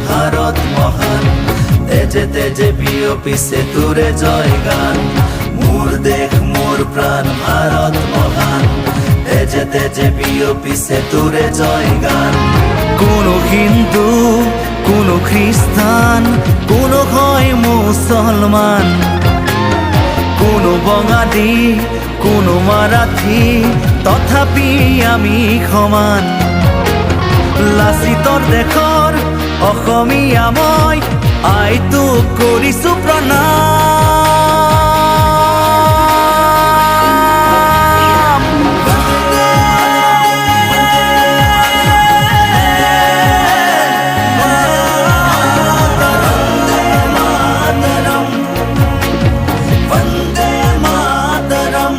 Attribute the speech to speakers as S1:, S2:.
S1: ভারত মহান, তেজে তেজে বিয়পিছে তোরে জয় গান। মোর দেশ মোর প্রাণ ভারত মহান, তেজে তেজে বিয়পিছে তোরে জয় গান। কোনো হিন্দু, কোনো খ্রিস্টান, কোনো হয় মুসলমান, কোনো বঙালী, কোনো মারাঠী, তথাপি আমি সমান। লাচিতৰ দেশৰ অসমীয়া মই, আই তোক কৰিছো প্ৰণাম। বন্দে মাতৰম, বন্দে মাতৰম।